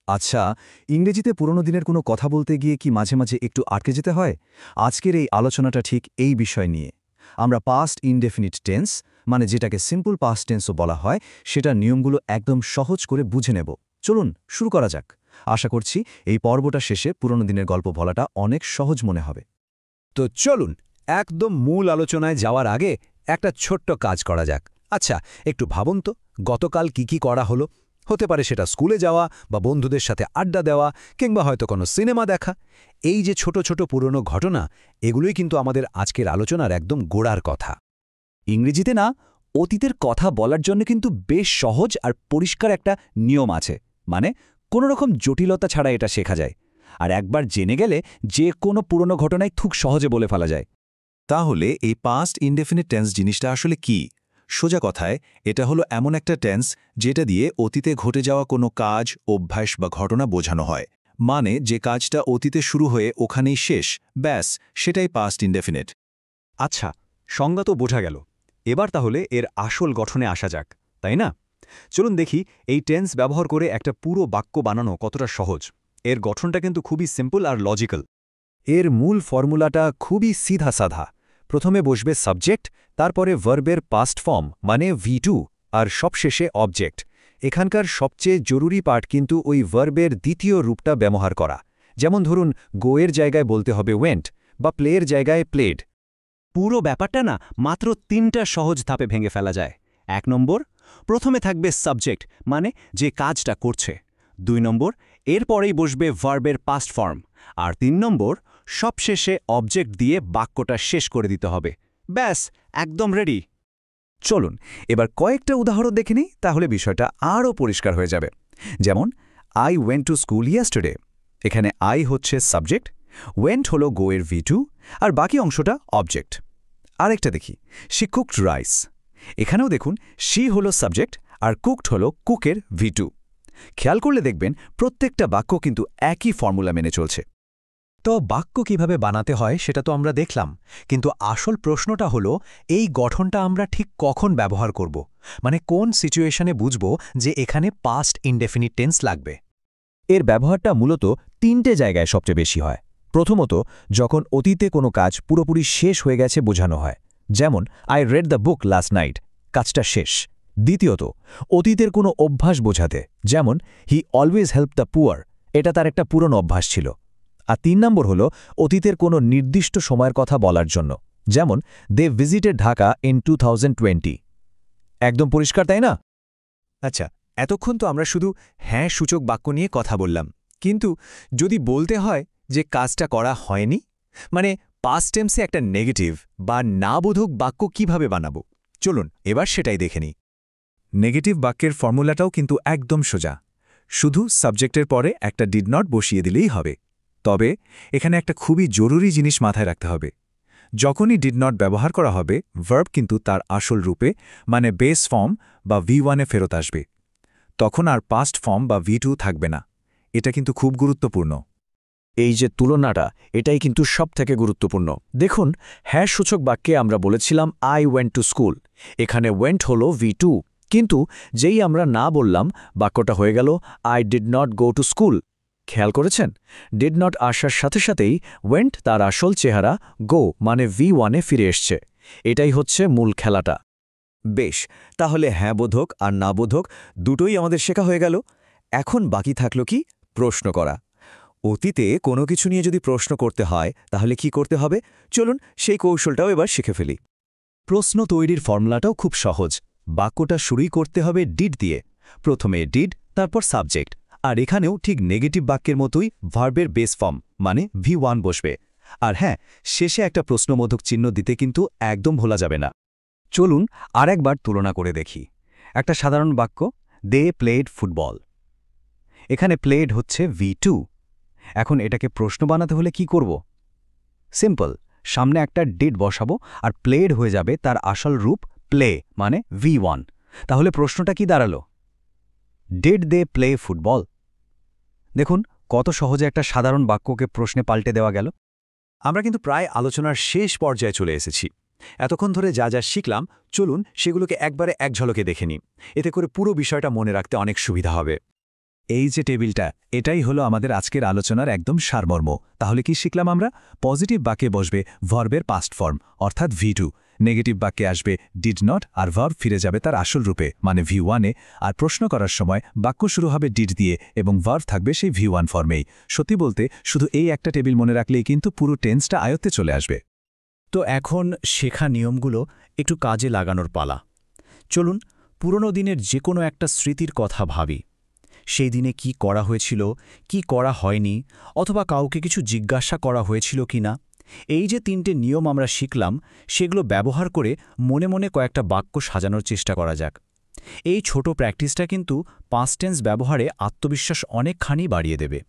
আচ্ছা, ইংরেজিতে পুরনো দিনের কোনো কথা বলতে গিয়ে কি মাঝে মাঝে একটু আটকে যেতে হয়? আজকের এই আলোচনাটা ঠিক এই বিষয় নিয়ে। আমরা পাস্ট ইনডেফিনিট টেন্স, মানে যেটাকে সিম্পল পাস্ট টেন্সও বলা হয়, সেটার নিয়মগুলো একদম সহজ করে বুঝে নেব। চলুন শুরু করা যাক। আশা করছি এই পর্বটা শেষে পুরনো দিনের গল্প বলাটা অনেক সহজ মনে হবে। তো চলুন একদম মূল আলোচনায় যাওয়ার আগে একটা ছোট্ট কাজ করা যাক। আচ্ছা, একটু ভাবুন তো, গতকাল কি করা হলো। হতে পারে সেটা স্কুলে যাওয়া বা বন্ধুদের সাথে আড্ডা দেওয়া, কিংবা হয়তো কোনো সিনেমা দেখা। এই যে ছোট ছোট পুরনো ঘটনা, এগুলোই কিন্তু আমাদের আজকের আলোচনার একদম গোড়ার কথা। ইংরেজিতে না, অতীতের কথা বলার জন্য কিন্তু বেশ সহজ আর পরিষ্কার একটা নিয়ম আছে। মানে কোনো রকম জটিলতা ছাড়া এটা শেখা যায়। আর একবার জেনে গেলে যে কোনো পুরনো ঘটনায় খুব সহজে বলে ফেলা যায়। তাহলে এই পাস্ট ইনডেফিনিট টেন্স জিনিসটা আসলে কি? সোজা কথায়, এটা হলো এমন একটা টেন্স যেটা দিয়ে অতীতে ঘটে যাওয়া কোনো কাজ, অভ্যাস বা ঘটনা বোঝানো হয়। মানে যে কাজটা অতীতে শুরু হয়ে ওখানেই শেষ, ব্যাস, সেটাই পাস্ট ইনডেফিনিট। আচ্ছা, সংজ্ঞা তো বোঝা গেল। এবার তাহলে এর আসল গঠনে আসা যাক, তাই না? চলুন দেখি এই টেন্স ব্যবহার করে একটা পুরো বাক্য বানানো কতটা সহজ। এর গঠনটা কিন্তু খুবই সিম্পল আর লজিক্যাল। এর মূল ফর্মুলাটা খুবই সিধাসাধা। প্রথমে বসবে সাবজেক্ট, তারপরে ভার্বের পাস্ট ফর্ম মানে V2, আর সবশেষে অবজেক্ট। এখানকার সবচেয়ে জরুরি পার্ট কিন্তু ওই ভার্বের দ্বিতীয় রূপটা ব্যবহার করা। যেমন ধরুন, গোয়ের জায়গায় বলতে হবে ওয়েন্ট, বা প্লেয়ের জায়গায় প্লেড। পুরো ব্যাপারটা না মাত্র 3টা সহজ ধাপে ভেঙে ফেলা যায়। 1 নম্বর, প্রথমে থাকবে সাবজেক্ট, মানে যে কাজটা করছে। 2 নম্বর, এরপরেই বসবে ভার্বের পাস্ট ফর্ম। আর 3 নম্বর, সবশেষে অবজেক্ট দিয়ে বাক্যটা শেষ করে দিতে হবে। ব্যাস, একদম রেডি। চলুন এবার কয়েকটা উদাহরণ দেখে নিই, তাহলে বিষয়টা আরও পরিষ্কার হয়ে যাবে। যেমন, I went to school yesterday. এখানে আই হচ্ছে সাবজেক্ট, ওয়েন্ট হলো গোয়ের V2, আর বাকি অংশটা অবজেক্ট। আরেকটা দেখি, শি কুকড রাইস। এখানেও দেখুন, শি হলো সাবজেক্ট আর কুকড হলো কুকের V2। খেয়াল করলে দেখবেন প্রত্যেকটা বাক্য কিন্তু একই ফর্মুলা মেনে চলছে। তো বাক্য কিভাবে বানাতে হয় সেটা তো আমরা দেখলাম, কিন্তু আসল প্রশ্নটা হলো এই গঠনটা আমরা ঠিক কখন ব্যবহার করব। মানে কোন সিচুয়েশনে বুঝব যে এখানে পাস্ট ইনডেফিনিট টেন্স লাগবে। এর ব্যবহারটা মূলত 3টে জায়গায় সবচেয়ে বেশি হয়। প্রথমত, যখন অতীতে কোনো কাজ পুরোপুরি শেষ হয়ে গেছে বোঝানো হয়। যেমন, I red the book last night, কাজটা শেষ। দ্বিতীয়ত, অতীতের কোনো অভ্যাস বোঝাতে। যেমন, he always help the poor, এটা তার একটা পুরনো অভ্যাস ছিল। আর 3 নম্বর হল অতীতের কোনো নির্দিষ্ট সময়ের কথা বলার জন্য। যেমন, দে ভিজিটেড ঢাকা ইন 2020। একদম পরিষ্কার, তাই না? আচ্ছা, এতক্ষণ তো আমরা শুধু হ্যাঁ সূচক বাক্য নিয়ে কথা বললাম, কিন্তু যদি বলতে হয় যে কাজটা করা হয়নি, মানে পাস্ট টেন্সে একটা নেগেটিভ বা না বোধক বাক্য কিভাবে বানাবো, চলুন এবার সেটাই দেখে নিই। নেগেটিভ বাক্যের ফর্মুলাটাও কিন্তু একদম সোজা। শুধু সাবজেক্টের পরে একটা ডিড নট বসিয়ে দিলেই হবে। তবে এখানে একটা খুবই জরুরি জিনিস মাথায় রাখতে হবে। যখনই ডিড নট ব্যবহার করা হবে, ভার্ব কিন্তু তার আসল রূপে, মানে বেস ফর্ম বা V1-এ ফেরত আসবে। তখন আর পাস্ট ফর্ম বা V2 থাকবে না। এটা কিন্তু খুব গুরুত্বপূর্ণ। এই যে তুলনাটা, এটাই কিন্তু সবথেকে গুরুত্বপূর্ণ। দেখুন, হ্যাঁ সূচক বাক্যে আমরা বলেছিলাম আই ওয়েন্ট টু স্কুল। এখানে ওয়েন্ট হলো V2, কিন্তু যেই আমরা না বললাম, বাক্যটা হয়ে গেল I did not go to school. খেয়াল করেছেন, ডিড নট আসার সাথে সাথেই ওয়েন্ট তার আসল চেহারা গো মানে V1-এ ফিরে এসছে। এটাই হচ্ছে মূল খেলাটা। বেশ, তাহলে হ্যাঁ বোধক আর না বোধক দুটোই আমাদের শেখা হয়ে গেল। এখন বাকি থাকলো কি? প্রশ্ন করা। অতীতে কোনো কিছু নিয়ে যদি প্রশ্ন করতে হয় তাহলে কি করতে হবে? চলুন সেই কৌশলটাও এবার শিখে ফেলি। প্রশ্ন তৈরির ফর্মুলাটাও খুব সহজ। বাক্যটা শুরুই করতে হবে ডিড দিয়ে। প্রথমে ডিড, তারপর সাবজেক্ট। আর এখানেও ঠিক নেগেটিভ বাক্যের মতোই ভার্বের বেস ফর্ম মানে V1 বসবে। আর হ্যাঁ, শেষে একটা প্রশ্নবোধক চিহ্ন দিতে কিন্তু একদম ভোলা যাবে না। চলুন আরেকবার তুলনা করে দেখি। একটা সাধারণ বাক্য, দে প্লেড ফুটবল। এখানে প্লেড হচ্ছে V2। এখন এটাকে প্রশ্ন বানাতে হলে কি করব? সিম্পল, সামনে একটা ডিড বসাবো আর প্লেড হয়ে যাবে তার আসল রূপ প্লে মানে V1। তাহলে প্রশ্নটা কি দাঁড়ালো? Did they play football? দেখুন কত সহজে একটা সাধারণ বাক্যকে প্রশ্নে পাল্টে দেওয়া গেল। আমরা কিন্তু প্রায় আলোচনার শেষ পর্যায়ে চলে এসেছি। এতক্ষণ ধরে যা যা শিখলাম, চলুন সেগুলোকে একবারে এক ঝলকে দেখে নিই। এতে করে পুরো বিষয়টা মনে রাখতে অনেক সুবিধা হবে। এই যে টেবিলটা, এটাই হলো আমাদের আজকের আলোচনার একদম সারমর্ম। তাহলে কি শিখলাম আমরা? পজিটিভ বাক্যে বসবে ভার্বের পাস্ট ফর্ম অর্থাৎ V2, নেগেটিভ বাক্যে আসবে ডিড নট আর ভার্ব ফিরে যাবে তার আসল রূপে মানে V1-এ, আর প্রশ্ন করার সময় বাক্য শুরু হবে ডিড দিয়ে এবং ভার্ব থাকবে সেই V1 ফর্মেই। সত্যি বলতে শুধু এই একটা টেবিল মনে রাখলেই কিন্তু পুরো টেন্সটা আয়ত্তে চলে আসবে। তো এখন শেখা নিয়মগুলো একটু কাজে লাগানোর পালা। চলুন পুরনো দিনের যে কোনো একটা স্মৃতির কথা ভাবি। সেই দিনে কি করা হয়েছিল, কি করা হয়নি, অথবা কাউকে কিছু জিজ্ঞাসা করা হয়েছিল কি না। এই যে 3টে নিয়ম আমরা শিখলাম, সেগুলো ব্যবহার করে মনে মনে কয়েকটা বাক্য সাজানোর চেষ্টা করা যাক। এই ছোট প্র্যাকটিসটা কিন্তু পাস্ট টেন্স ব্যবহারে আত্মবিশ্বাস অনেকখানি বাড়িয়ে দেবে।